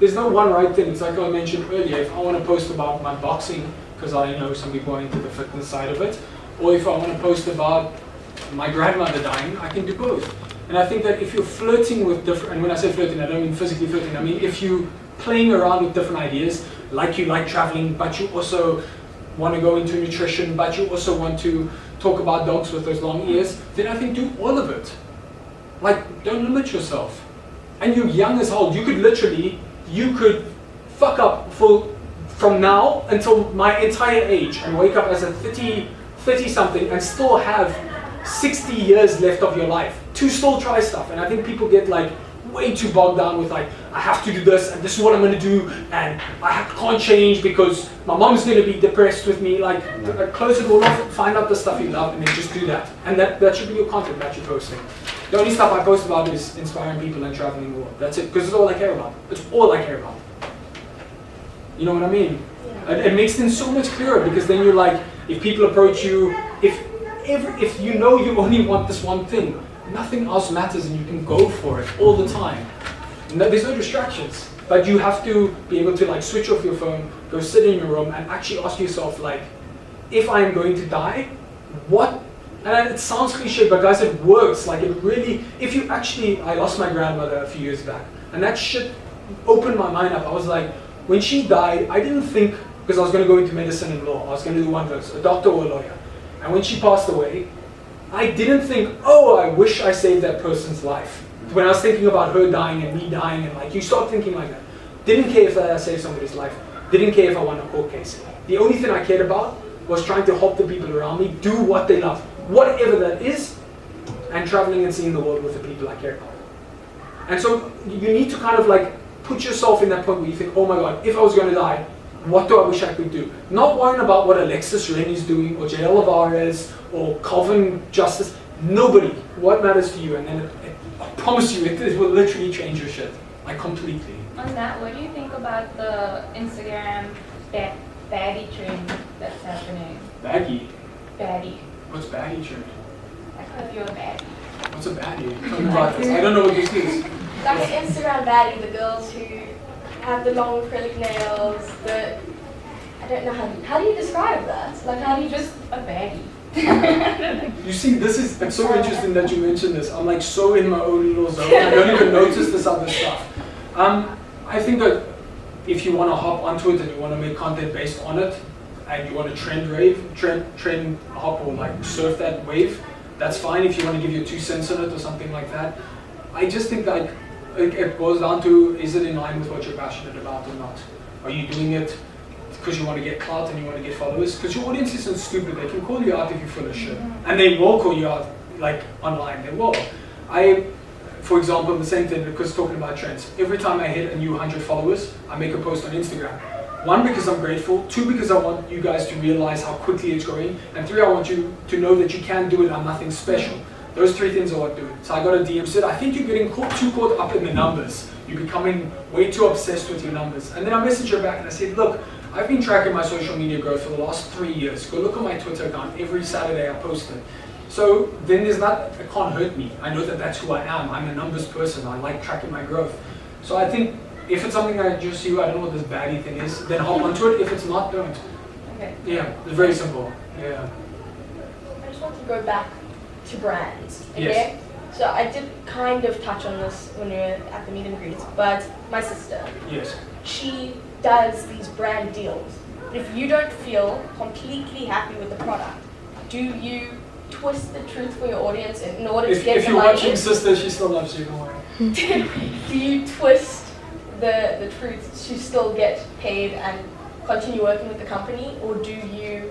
one right thing. It's like I mentioned earlier. If I want to post about my boxing, because I know some people are into the fitness side of it, or if I want to post about my grandmother dying, I can do both. And I think that if you're flirting with different, and when I say flirting, I don't mean physically flirting, I mean if you're playing around with different ideas, like you like traveling, but you also want to go into nutrition, but you also want to talk about dogs with those long ears, then I think do all of it. Like, don't limit yourself. And you're young as hell. You could fuck up from now until my entire age and wake up as a 30 something and still have 60 years left of your life to still try stuff. And I think people get like way too bogged down with like, I have to do this and this is what I'm going to do and I can't change because my mom's going to be depressed with me. Like, close it all off, find out the stuff you love and then just do that. And that should be your content that you're posting. The only stuff I post about is inspiring people and traveling the world. That's it, because it's all I care about. It's all I care about. You know what I mean? Yeah. It makes things so much clearer because then you're like, if people approach you, if you know you only want this one thing, nothing else matters and you can go for it all the time. There's no distractions, but you have to be able to like switch off your phone, go sit in your room and actually ask yourself like, if I am going to die, what? And it sounds cliche, but guys, it works. Like it really, I lost my grandmother a few years back and that shit opened my mind up. I was like, when she died, I didn't think, because I was going to go into medicine and law, I was going to do one of those, a doctor or a lawyer. And when she passed away, I didn't think, oh, I wish I saved that person's life. When I was thinking about her dying and me dying, and like, you start thinking like that. Didn't care if I saved somebody's life. Didn't care if I won a court case. The only thing I cared about was trying to help the people around me do what they love, whatever that is, and traveling and seeing the world with the people I care about. And so you need to kind of like put yourself in that point where you think, oh my God, if I was going to die, what do I wish I could do? Not worrying about what Alexis Ren is doing, or JL Alvarez, or Calvin Justice. Nobody. What matters to you? And then I promise you, it will literally change your shit. Like completely. On that, what do you think about the Instagram baddie trend that's happening? Baggy? Baddie. What's baddie trend? Like if you're a baddie. What's a baddie? Tell me about this. I don't know what this is. Like an Instagram baddie, the girls who have the long acrylic nails, I don't know how do you describe that? Like how do you Just a baddie. You see, it's so interesting that you mentioned this. I'm like so in my own little zone. I don't even notice this other stuff. I think that if you want to hop onto it and you want to make content based on it, and you want to trend hop or like surf that wave, that's fine. If you want to give your 2 cents on it or something like that. I just think that it goes down to, is it in line with what you're passionate about or not? Are you doing it because you want to get clout and you want to get followers? Because your audience isn't stupid. They can call you out if you're full of shit. And they will call you out, like, online. They will. For example, the same thing, because talking about trends. Every time I hit a new 100 followers, I make a post on Instagram. 1, because I'm grateful. 2, because I want you guys to realize how quickly it's growing. And 3, I want you to know that you can do it. I'm nothing special. Those 3 things are what do it. So I got a DM said, I think you're getting too caught up in the numbers. You're becoming way too obsessed with your numbers. And then I messaged her back and I said, look, I've been tracking my social media growth for the last 3 years. Go look at my Twitter account. Every Saturday I post it. So then it can't hurt me. I know that that's who I am. I'm a numbers person. I like tracking my growth. So I think if it's something that interests you, I don't know what this baddie thing is, then hop onto it. If it's not, don't. Okay. Yeah, it's very simple. Yeah. I just want to go back to brands. Okay? Yes. So I did kind of touch on this when we were at the meet and greets, but my sister, Yes. she does these brand deals. If you don't feel completely happy with the product, do you twist the truth for your audience in order to get If the you're money? watching Sister, she still loves you, don't worry. Do you twist the truth to still get paid and continue working with the company, or do you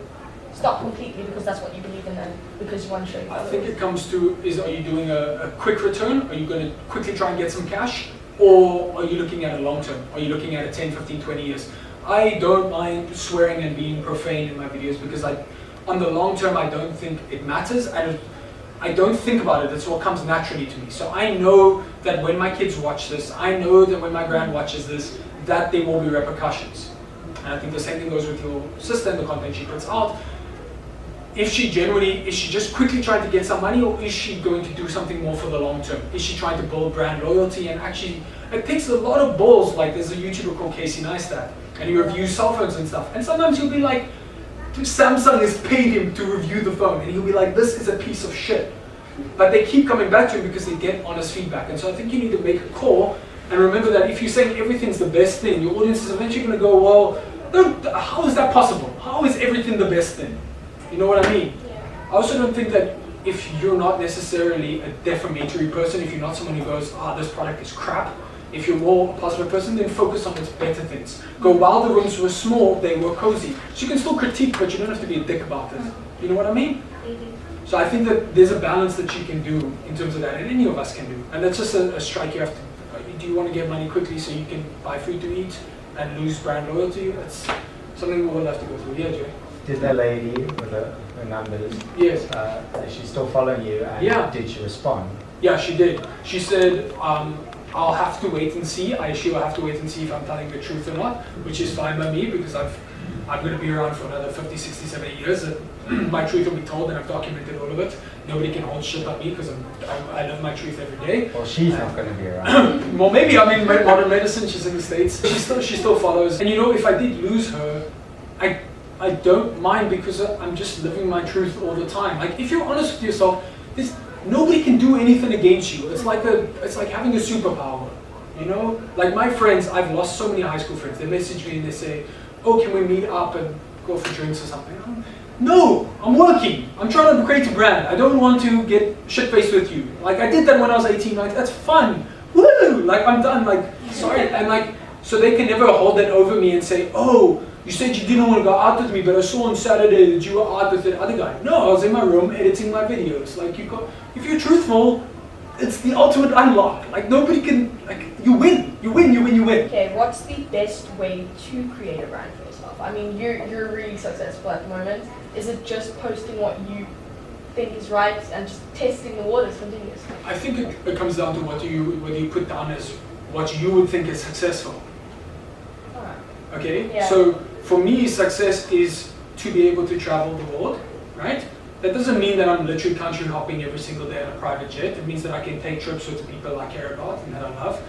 stop completely because that's what you believe in and because you want to show your I followers? think it comes to, are you doing a quick return? Are you going to quickly try and get some cash? Or are you looking at a long term? Are you looking at a 10, 15, 20 years? I don't mind swearing and being profane in my videos because on the long term, I don't think it matters. I don't think about it. That's what comes naturally to me. So I know that when my kids watch this, I know that when my grand watches this, that there will be repercussions. And I think the same thing goes with your sister and the content she puts out. Is she just quickly trying to get some money, or is she going to do something more for the long term? Is she trying to build brand loyalty? And actually, it takes a lot of balls. Like there's a YouTuber called Casey Neistat, and he reviews cell phones and stuff. And sometimes he'll be like, Samsung has paid him to review the phone, and he'll be like, this is a piece of shit. But they keep coming back to him because they get honest feedback. And so I think you need to make a call and remember that if you're saying everything's the best thing, your audience is eventually going to go, well, no, how is that possible? How is everything the best thing? You know what I mean? Yeah. I also don't think that if you're not necessarily a defamatory person, if you're not someone who goes, this product is crap, if you're more a positive person, then focus on its better things. Go, while the rooms were small, they were cozy. So you can still critique, but you don't have to be a dick about it. You know what I mean? So I think that there's a balance that you can do in terms of that, and any of us can do. And that's just a strike you have to, do you want to get money quickly so you can buy food to eat and lose brand loyalty? That's something we'll have to go through. Yeah, Jay? Did the lady with her numbers, Yes. is she still following you, and Yeah. did she respond? Yeah, she did. She said, I'll have to wait and see. I assume I'll have to wait and see if I'm telling the truth or not, which is fine by me because I'm going to be around for another 50, 60, 70 years. My truth will be told and I've documented all of it. Nobody can hold shit on me because I live my truth every day. Well, she's not going to be around. Well, maybe. I mean, modern medicine, she's in the States. She still follows. And you know, if I did lose her, I don't mind because I'm just living my truth all the time. Like, if you're honest with yourself, nobody can do anything against you. It's like having a superpower, you know? Like my friends, I've lost so many high school friends. They message me and they say, oh, can we meet up and go for drinks or something? No, I'm working. I'm trying to create a brand. I don't want to get shit-faced with you. Like I did that when I was 18, like that's fun. Woo! Like I'm done, like, sorry. And like, so they can never hold that over me and say, oh, you said you didn't want to go out with me, but I saw on Saturday that you were out with the other guy. No, I was in my room editing my videos. Like if you're truthful, it's the ultimate unlock. Like nobody can, like you win. Okay, what's the best way to create a brand for yourself? I mean, you're really successful at the moment. Is it just posting what you think is right and just testing the waters continuously? I think it comes down to whether you put down as what you would think is successful. Alright. Okay? Yeah. So for me, success is to be able to travel the world, right? That doesn't mean that I'm literally country hopping every single day on a private jet. It means that I can take trips with the people I care about and that I love.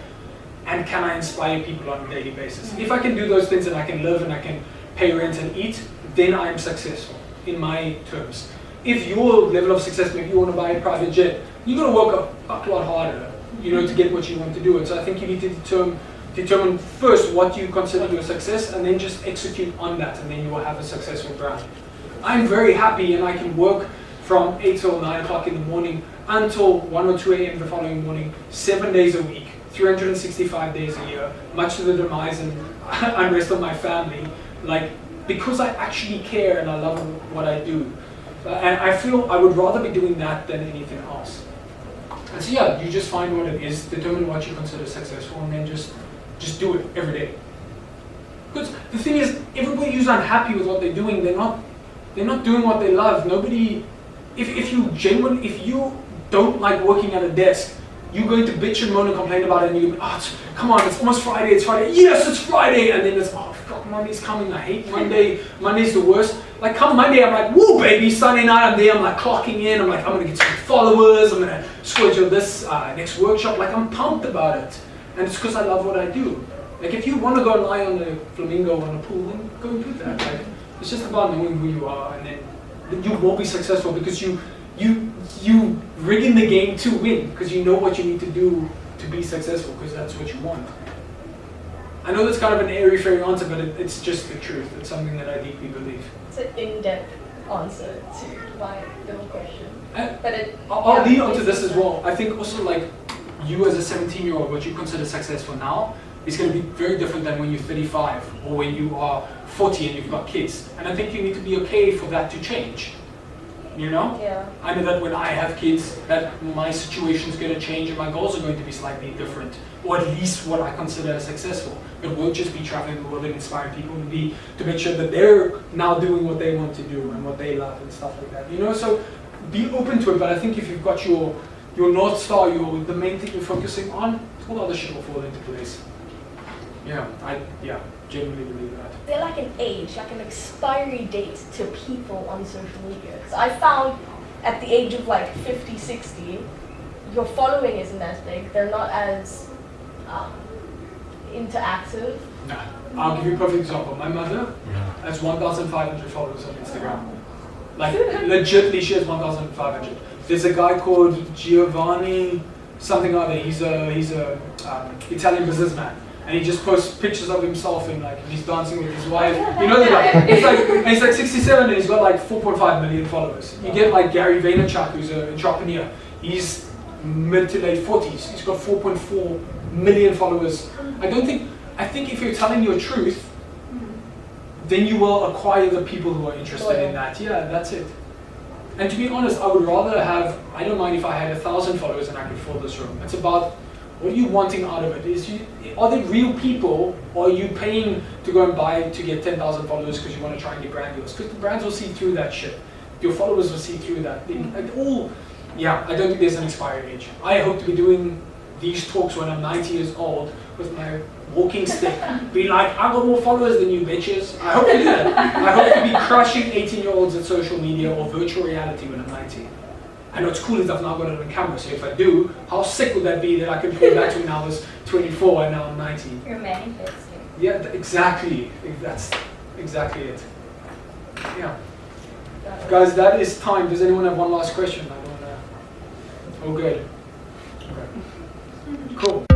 And can I inspire people on a daily basis? If I can do those things and I can live and I can pay rent and eat, then I'm successful in my terms. If your level of success, maybe you want to buy a private jet, you've got to work a lot harder, you know, to get what you want to do. And so I think you need to determine first what you consider your success and then just execute on that, and then you will have a successful brand. I'm very happy and I can work from 8 till 9 o'clock in the morning until 1 or 2 a.m. the following morning, 7 days a week, 365 days a year, much to the demise and unrest of my family, like, because I actually care and I love what I do. And I feel I would rather be doing that than anything else. And so yeah, you just find what it is, determine what you consider successful, and then just do it every day. Because the thing is, everybody who's unhappy with what they're doing, they're not doing what they love. Nobody, if you don't like working at a desk, you're going to bitch and moan and complain about it, and you go, come on, it's almost Friday, it's Friday, yes, it's Friday, and then it's, oh, fuck, Monday's coming, I hate Monday, Monday's the worst. Like, come Monday, I'm like, woo, baby, Sunday night, I'm there, I'm like clocking in, I'm like, I'm gonna get some followers, I'm gonna schedule this next workshop, like, I'm pumped about it, and it's because I love what I do. Like, if you want to go and lie on the flamingo on a pool, then go and do that. Like, it's just about knowing who you are, and then you will be successful because you rigging the game to win, because you know what you need to do to be successful, because that's what you want. I know that's kind of an airy-fairy answer, but it's just the truth. It's something that I deeply believe. It's an in-depth answer to my little question. I'll lead on to this as well. I think also, like, you as a 17-year-old, what you consider successful now is going to be very different than when you're 35 or when you are 40 and you've got kids. And I think you need to be okay for that to change. You know? Yeah. I know that when I have kids, that my situation is going to change and my goals are going to be slightly different, or at least what I consider successful. It won't just be traveling the world and inspiring people, to make sure that they're now doing what they want to do and what they love and stuff like that. You know, so be open to it. But I think if you've got your North Star, the main thing you're focusing on, all other shit will fall into place. Yeah, I genuinely believe that. They're like an age, like an expiry date to people on social media. So I found at the age of like 50, 60, your following isn't as big. They're not as interactive. Nah, I'll give you a perfect example. My mother has 1,500 followers on Instagram. Like, legitimately, she has 1,500. There's a guy called Giovanni something or other. He's a Italian businessman. And he just posts pictures of himself and like he's dancing with his wife. You know the guy? He's like 67 and he's got like 4.5 million followers. You get like Gary Vaynerchuk, who's an entrepreneur. He's mid to late 40s. He's got 4.4 million followers. I think if you're telling your truth, then you will acquire the people who are interested in that. Yeah, that's it. And to be honest, I would rather have, I don't mind if I had 1,000 followers and I could fill this room. It's about, what are you wanting out of it? Are they real people, or are you paying to go and buy to get 10,000 followers because you want to try and get brand deals? Because the brands will see through that shit. Your followers will see through that. I don't think there's an expiry age. I hope to be doing these talks when I'm 90 years old with my walking stick, be like, I've got more followers than you bitches. I hope to do that. I hope to be crushing 18-year-olds at social media or virtual reality when I'm 90. I know it's cool is I've now got it on camera, so if I do, how sick would that be that I can pull back to when I was 24 and now I'm 90? You're manifesting. Yeah, exactly. That's exactly it. Yeah. Guys, that is time. Does anyone have one last question? I don't know. Oh, good. Okay. Cool.